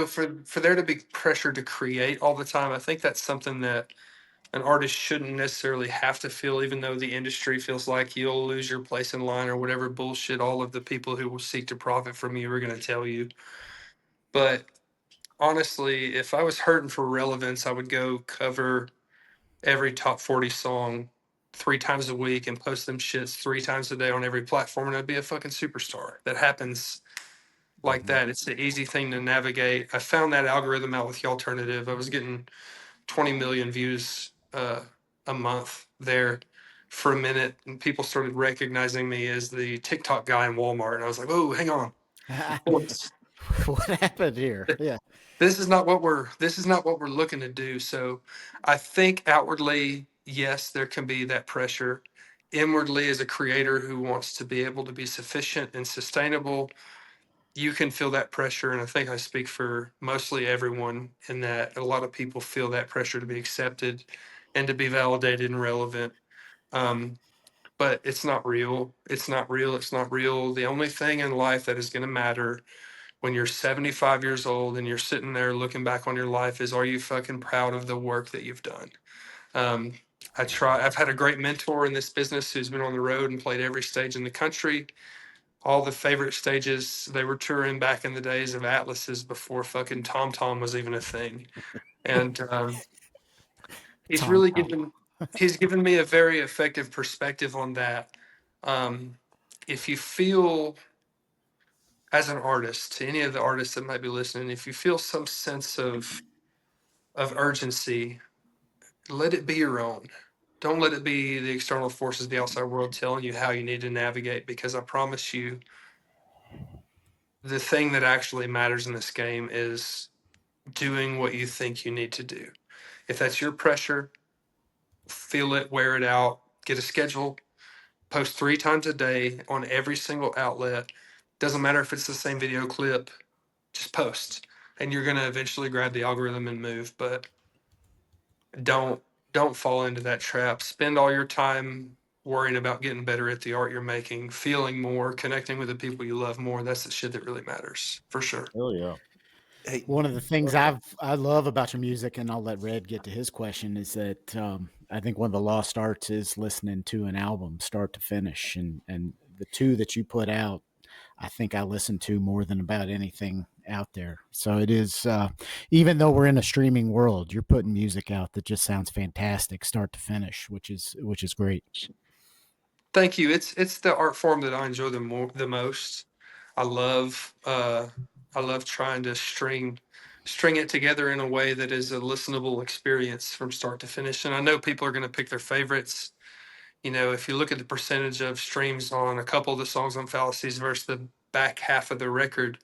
for there to be pressure to create all the time, I think that's something that an artist shouldn't necessarily have to feel, even though the industry feels like you'll lose your place in line or whatever bullshit all of the people who will seek to profit from you are going to tell you. But honestly, if I was hurting for relevance, I would go cover every top 40 song 3 times a week and post them shits 3 times a day on every platform, and I'd be a fucking superstar. That happens like that. It's the easy thing to navigate. I found that algorithm out with the alternative. I was getting 20 million views a month there for a minute, and people started recognizing me as the TikTok guy in Walmart. And I was like, "Oh, hang on, What happened here? Yeah. this is not what we're looking to do." So I think outwardly, yes, there can be that pressure. Inwardly, as a creator who wants to be able to be sufficient and sustainable, you can feel that pressure. And I think I speak for mostly everyone in that a lot of people feel that pressure to be accepted and to be validated and relevant. Um, but it's not real. It's not real. It's not real. The only thing in life that is going to matter when you're 75 years old and you're sitting there looking back on your life is, are you fucking proud of the work that you've done? Um, I've had a great mentor in this business who's been on the road and played every stage in the country, all the favorite stages. They were touring back in the days of atlases before fucking Tom Tom was even a thing. And he's Tom really Tom. given me a very effective perspective on that. Um, if you feel, as an artist, to any of the artists that might be listening, if you feel some sense of urgency, let it be your own. Don't let it be the external forces, the outside world telling you how you need to navigate, because I promise you, the thing that actually matters in this game is doing what you think you need to do. If that's your pressure, feel it, wear it out, get a schedule, post 3 times a day on every single outlet. Doesn't matter if it's the same video clip, just post. And you're gonna eventually grab the algorithm and move. But don't don't fall into that trap. Spend all your time worrying about getting better at the art you're making, feeling more, connecting with the people you love more. That's the shit that really matters, for sure. Oh yeah. Hey, One of the things I love about your music, and I'll let Red get to his question, is that I think one of the lost arts is listening to an album start to finish, and the 2 that you put out, I think I listen to more than about anything out there. So it is, even though we're in a streaming world, you're putting music out that just sounds fantastic, start to finish, which is great. Thank you. It's the art form that I enjoy the most. I love uh I love trying to string it together in a way that is a listenable experience from start to finish. And I know people are going to pick their favorites. If you look at the percentage of streams on a couple of the songs on Fallacies versus the back half of the record,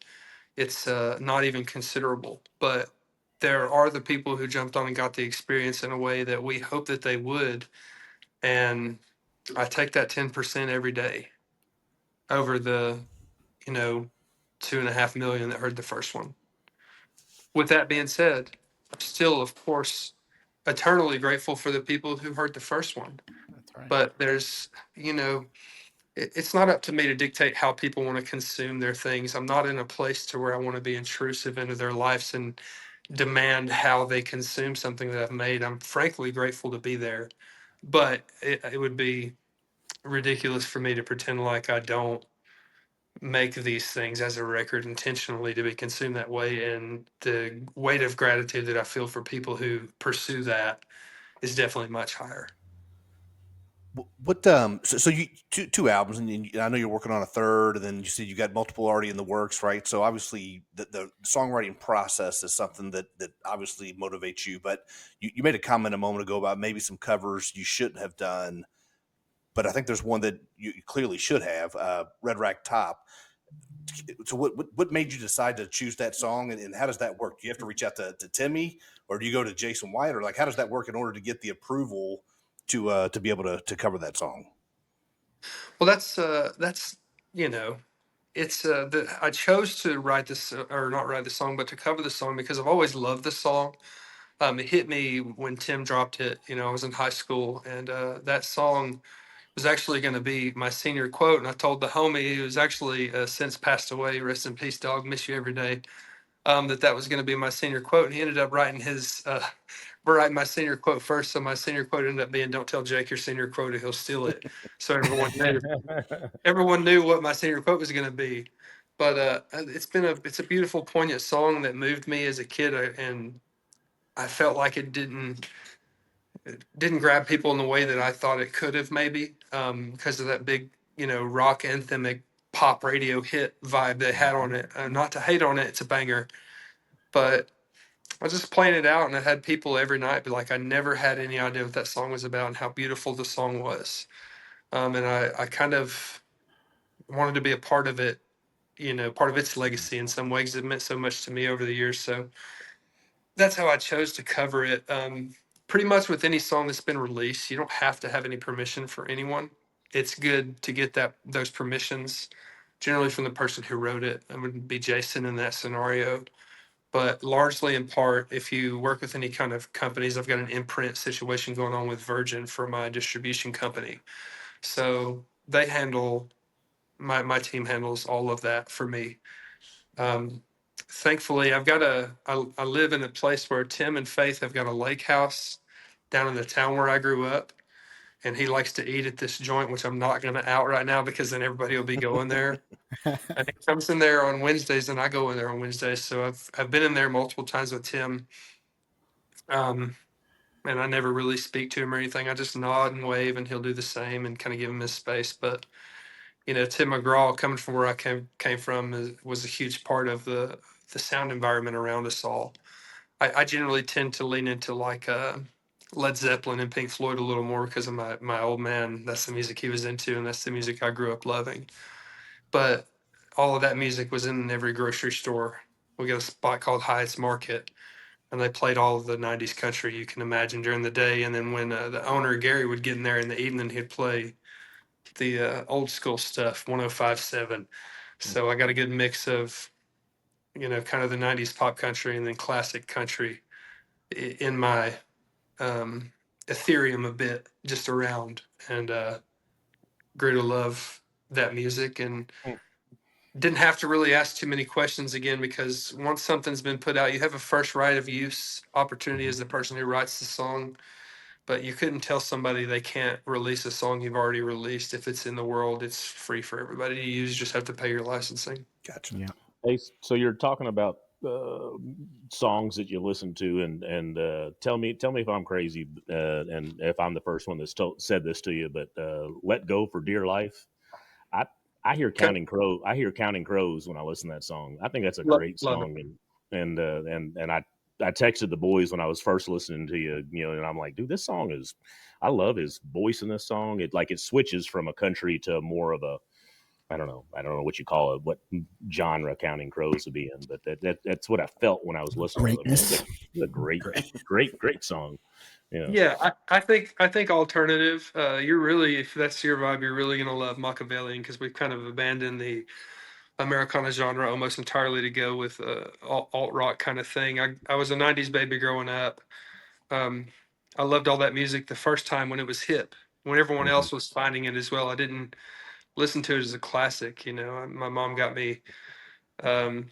it's not even considerable. But there are the people who jumped on and got the experience in a way that we hope that they would. And I take that 10% every day over the, 2.5 million that heard the first one. With that being said, I'm still, of course, eternally grateful for the people who heard the first one. That's right. But there's, it's not up to me to dictate how people want to consume their things. I'm not in a place to where I want to be intrusive into their lives and demand how they consume something that I've made. I'm frankly grateful to be there, but it would be ridiculous for me to pretend like I don't make these things as a record intentionally to be consumed that way. And the weight of gratitude that I feel for people who pursue that is definitely much higher. What so you two albums, and I know you're working on a third, and then you said you got multiple already in the works, right? So obviously the songwriting process is something that obviously motivates you. But you made a comment a moment ago about maybe some covers you shouldn't have done, but I think there's one that you clearly should have, Red Rack Top. So what made you decide to choose that song, and how does that work? Do you have to reach out to Timmy, or do you go to Jason White, or like how does that work in order to get the approval to be able to cover that song? Well, that's it's I chose to write this or not write the song, but to cover the song because I've always loved the song. It hit me when Tim dropped it. I was in high school, and that song was actually going to be my senior quote. And I told the homie who's actually since passed away, rest in peace, dog, miss you every day. That was going to be my senior quote, and he ended up writing my senior quote first. So my senior quote ended up being, "Don't tell Jake your senior quote, or he'll steal it." So everyone knew what my senior quote was going to be. But it's a beautiful, poignant song that moved me as a kid, and I felt like it didn't grab people in the way that I thought it could have, maybe because of that big, rock anthemic pop radio hit vibe they had on it. Not to hate on it, it's a banger, but I was just playing it out, and I had people every night be like, I never had any idea what that song was about and how beautiful the song was. And I kind of wanted to be a part of it, part of its legacy in some ways. It meant so much to me over the years. So that's how I chose to cover it. Pretty much with any song that's been released, you don't have to have any permission for anyone. It's good to get those permissions, generally from the person who wrote it. It would be Jason in that scenario. But largely in part, if you work with any kind of companies, I've got an imprint situation going on with Virgin for my distribution company. So they handle my team handles all of that for me. Thankfully, I live in a place where Tim and Faith have got a lake house down in the town where I grew up, and he likes to eat at this joint, which I'm not going to out right now because then everybody will be going there. And he comes in there on Wednesdays, and I go in there on Wednesdays. So I've been in there multiple times with Tim, and I never really speak to him or anything. I just nod and wave, and he'll do the same and kind of give him his space. But Tim McGraw, coming from where I came from, was a huge part of the sound environment around us all. I generally tend to lean into like Led Zeppelin and Pink Floyd a little more because of my old man. That's the music he was into, and that's the music I grew up loving. But all of that music was in every grocery store. We got a spot called Hyatt's Market, and they played all of the '90s country you can imagine during the day. And then when the owner Gary would get in there in the evening, he'd play the old school stuff, 105.7. So I got a good mix of kind of the '90s pop country and then classic country in my Ethereum a bit, just around, and grew to love that music and didn't have to really ask too many questions again, because once something's been put out, you have a first right of use opportunity as the person who writes the song, but you couldn't tell somebody they can't release a song you've already released. If it's in the world, it's free for everybody to use. You just have to pay your licensing. Gotcha. Yeah. Hey, so you're talking about songs that you listen to, and tell me if I'm crazy, and if I'm the first one that's said this to you, but "Let Go for Dear Life." I I hear Okay. Counting Crow. I hear Counting Crows when I listen to that song. I think that's a Love, great love it. song, and I texted the boys when I was first listening to you, and I'm like, dude, this song I love his voice in this song. It switches from a country to more of a I don't know. I don't know what you call it, what genre Counting Crows would be in, but that's what I felt when I was listening to it. Man, Greatness. it's a great song. You know. Yeah, I think alternative. You're really, if that's your vibe, you're really gonna love Machiavellian because we've kind of abandoned the Americana genre almost entirely to go with alt rock kind of thing. I was a '90s baby growing up. Um, I loved all that music the first time when it was hip. When everyone Mhm. else was finding it as well, I didn't listen to it as a classic. You know, my mom got me um,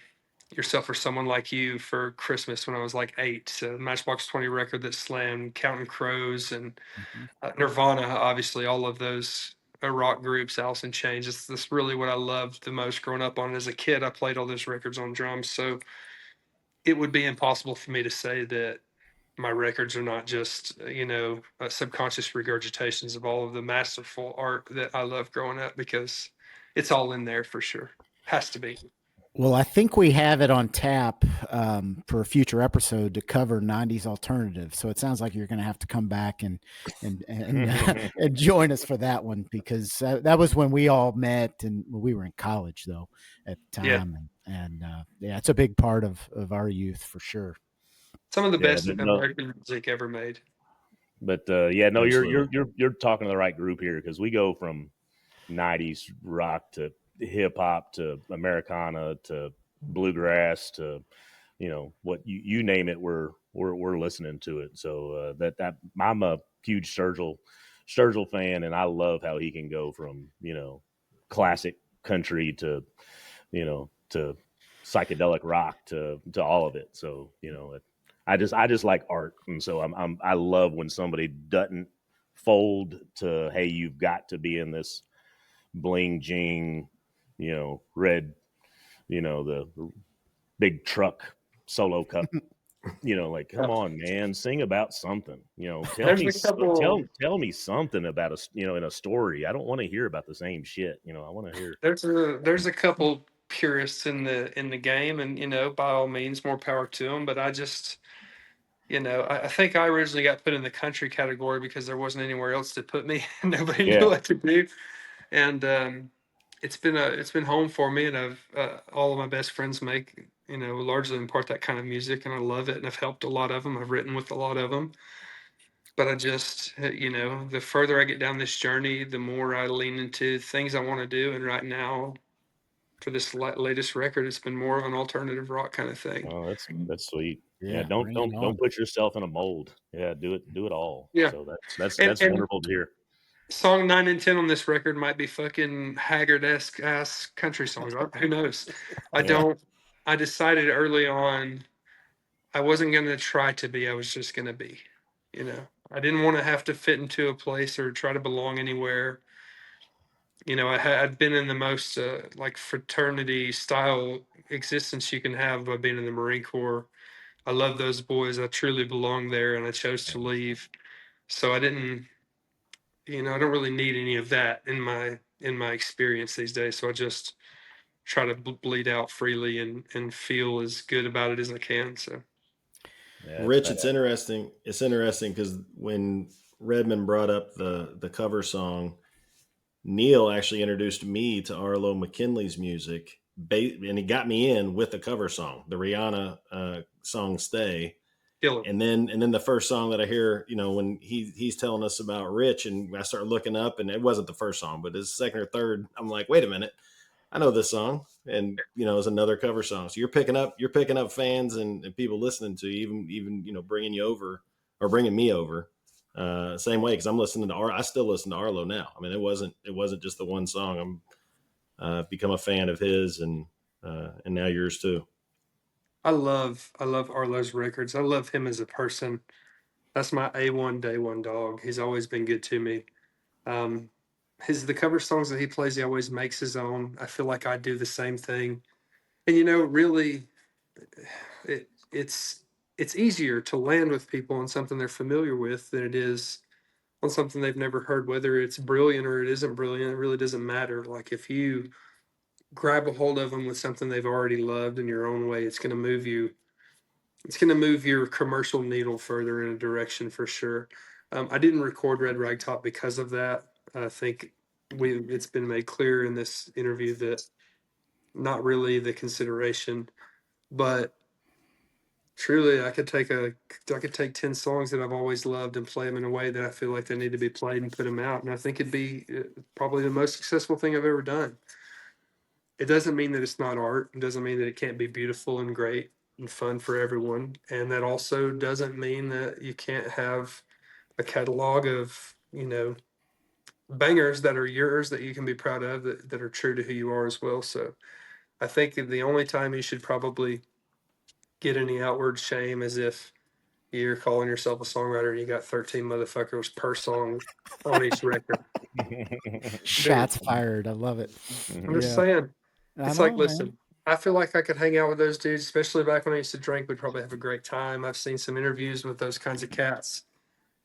"Yourself or Someone Like You" for Christmas when I was like 8. So Matchbox 20 record that slammed, Counting Crows, and Mhm. Nirvana. Obviously, all of those rock groups, Alice in Chains. That's really what I loved the most growing up on. As a kid, I played all those records on drums, so it would be impossible for me to say that my records are not just subconscious regurgitations of all of the masterful art that I loved growing up, because it's all in there for sure. Has to be. Well, I think we have it on tap for a future episode to cover '90s alternative. So it sounds like you're going to have to come back and and join us for that one, because that was when we all met, and we were in college though at the Yeah, time, and yeah, it's a big part of our youth for sure. some of the Yeah, best but no, American music ever made. but yeah, no, Absolutely. you're talking to the right group here because we go from '90s rock to hip hop to Americana to bluegrass to what you name it, we're listening to it. So that I'm a huge Sturgill fan, and I love how he can go from classic country to to psychedelic rock to all of it. So I just like art, and so I love when somebody doesn't fold to, hey, you've got to be in this bling jing, red, the big truck solo cup. Like, Yeah. come on, man, sing about something. Tell There's me, a couple. tell me something about in a story. I don't want to hear about the same shit. I want to hear. There's a couple purists in the game, and by all means, more power to them. But I just, I think I originally got put in the country category because there wasn't anywhere else to put me. Nobody knew Yeah, what to do, and it's been home for me. And I've all of my best friends make largely in part that kind of music, and I love it. And I've helped a lot of them. I've written with a lot of them. But I just, the further I get down this journey, the more I lean into things I want to do. And right now, for this latest record, it's been more of an alternative rock kind of thing. oh, that's sweet. Yeah, Yeah, don't bring it don't don't on. put yourself in a mold. Yeah, do it all. Yeah, So that's and that's wonderful to hear. song 9 and 10 on this record might be fucking Haggard-esque ass country songs. Who knows? I Yeah, don't. I decided early on I wasn't gonna try to be. I was just gonna be. I didn't want to have to fit into a place or try to belong anywhere. I'd been in the most like fraternity style existence you can have by being in the Marine Corps. I love those boys. I truly belong there, and I chose to leave. So I didn't, I don't really need any of that in my experience these days. So I just try to bleed out freely and feel as good about it as I can. So yeah, it's Rich, bad. it's interesting. It's interesting because when Redmond brought up the cover song, Neil actually introduced me to Arlo McKinley's music, and he got me in with the cover song, the Rihanna song "Stay." kill it. And then the first song that I hear, when he's telling us about Rich, and I start looking up, and it wasn't the first song, but his second or third. I'm like, wait a minute, I know this song, and it's another cover song. So you're picking up fans and people listening to you, even bringing you over or bringing me over. Same way, because I'm listening to I still listen to Arlo now. I mean, it wasn't just the one song. I've become a fan of his, and now yours too. I love Arlo's records. I love him as a person. That's my A1 day one dog. He's always been good to me. Um, the cover songs that he plays, he always makes his own. I feel like I do the same thing. And really, it's easier to land with people on something they're familiar with than it is on something they've never heard. Whether it's brilliant or it isn't brilliant, it really doesn't matter. Like if you grab a hold of them with something they've already loved in your own way, it's going to move you. It's going to move your commercial needle further in a direction for sure. I didn't record Red Rag Top because of that. I think it's been made clear in this interview that not really the consideration, but truly I could take 10 songs that I've always loved and play them in a way that I feel like they need to be played and put them out. And I think it'd be probably the most successful thing I've ever done. It doesn't mean that it's not art. It doesn't mean that it can't be beautiful and great and fun for everyone. And that also doesn't mean that you can't have a catalog of, bangers that are yours that you can be proud of that are true to who you are as well. So I think that the only time you should probably get any outward shame is if you're calling yourself a songwriter and you got 13 motherfuckers per song on each record. Shots fired. I love it. I'm just Yeah. saying. I It's know, like, man. listen, I feel like I could hang out with those dudes, especially back when I used to drink. We'd probably have a great time. I've seen some interviews with those kinds of cats.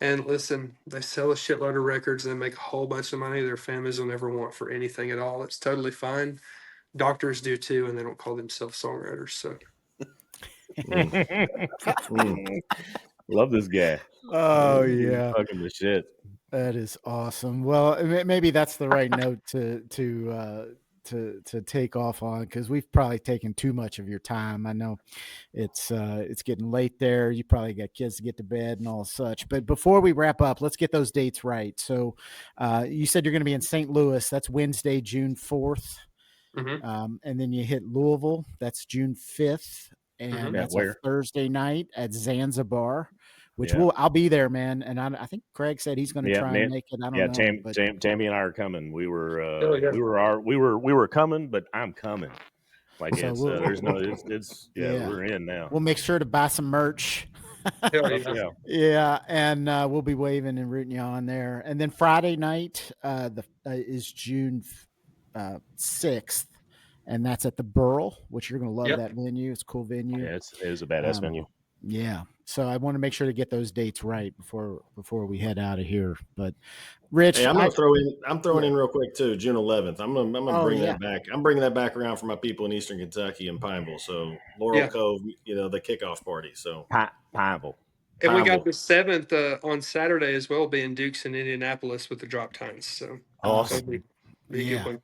And listen, they sell a shitload of records and they make a whole bunch of money their families will never want for anything at all. It's totally fine. Doctors do too, and they don't call themselves songwriters. So Love this guy. Oh He's yeah, fucking the shit. that is awesome. Well, maybe that's the right note to take off on, because we've probably taken too much of your time. I know it's getting late there. You probably got kids to get to bed and all such. But before we wrap up, let's get those dates right. So you said you're going to be in St. Louis. That's Wednesday, June 4th. And then you hit Louisville. That's June 5th. And that's a Thursday night at Zanzibar, which I'll be there, man. And I think Craig said he's going to try and make it. I don't know. Tammy and I are coming. We were coming, but I'm coming. Like So we're in now. We'll make sure to buy some merch. Yeah. And we'll be waving and rooting you on there. And then Friday night is June 6th, and that's at the Burl, which you're going to love that venue. It's a cool venue. Yeah, it is a badass venue. Yeah. So I want to make sure to get those dates right before we head out of here. But Rich, hey, I'm throwing in real quick too. June 11th. I'm gonna bring that back. I'm bringing that back around for my people in Eastern Kentucky and Pineville. So Laurel Cove, the kickoff party. So Pineville. And we got the 7th on Saturday as well, being Dukes in Indianapolis with the drop times. So awesome. Be a good one.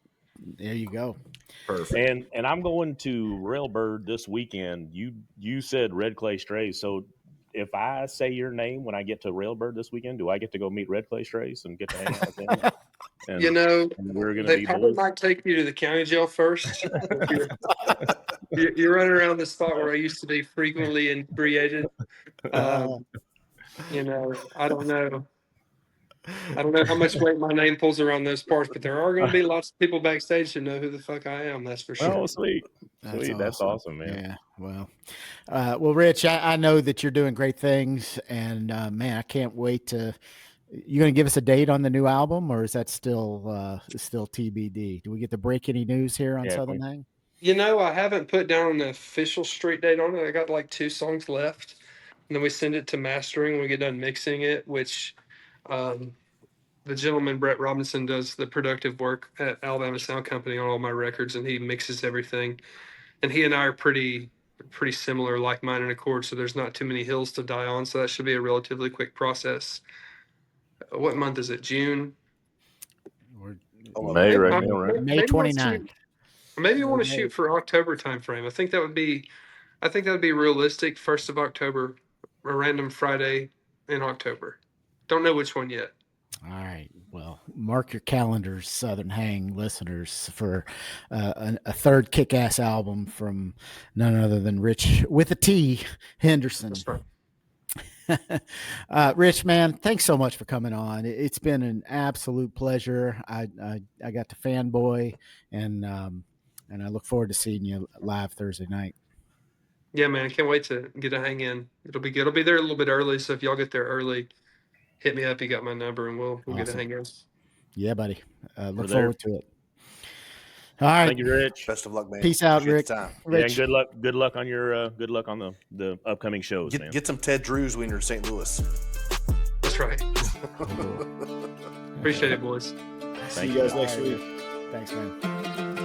There you go. Perfect. And I'm going to Railbird this weekend. You said Red Clay Strays. So if I say your name when I get to Railbird this weekend, do I get to go meet Red Clay Strays and get to hang out with them? And they probably might take you to the county jail first. You're running around the spot where I used to be frequently inebriated. I don't know. I don't know how much weight my name pulls around those parts, but there are going to be lots of people backstage who know who the fuck I am. That's for sure. Oh, sweet. That's awesome, man. Yeah. Well, Rich, I know that you're doing great things, and man, I can't wait to. You going to give us a date on the new album, or is that still TBD? Do we get to break any news here on Southern Hang? I haven't put down an official street date on it. I got like 2 songs left, and then we send it to mastering when we get done mixing it, which. The gentleman Brett Robinson does the productive work at Alabama Sound Company on all my records, and he mixes everything. And he and I are pretty similar, like mind and accord, so there's not too many hills to die on. So that should be a relatively quick process. What month is it? June? May right now, right? May 29th. Maybe you want to shoot for October timeframe. I think that would be realistic. 1st of October, a random Friday in October. Don't know which one yet. All right. Well, mark your calendars, Southern Hang listeners, for a third kick-ass album from none other than Ritch with a T Henderson. That's right. Rich, man, thanks so much for coming on. It's been an absolute pleasure. I got to fanboy, and I look forward to seeing you live Thursday night. Yeah, man, I can't wait to get a hang in. It'll be good. I'll be there a little bit early, so if y'all get there early, hit me up. You got my number, and we'll get a hang in. Yeah, buddy. Look forward to it. All right. Thank you, Rich. Best of luck, man. Peace out, Rick. Yeah, and good luck on your the upcoming shows, man. Get some Ted Drews when you're in St. Louis. That's right. Appreciate it, boys. See you guys next week. Thanks, man.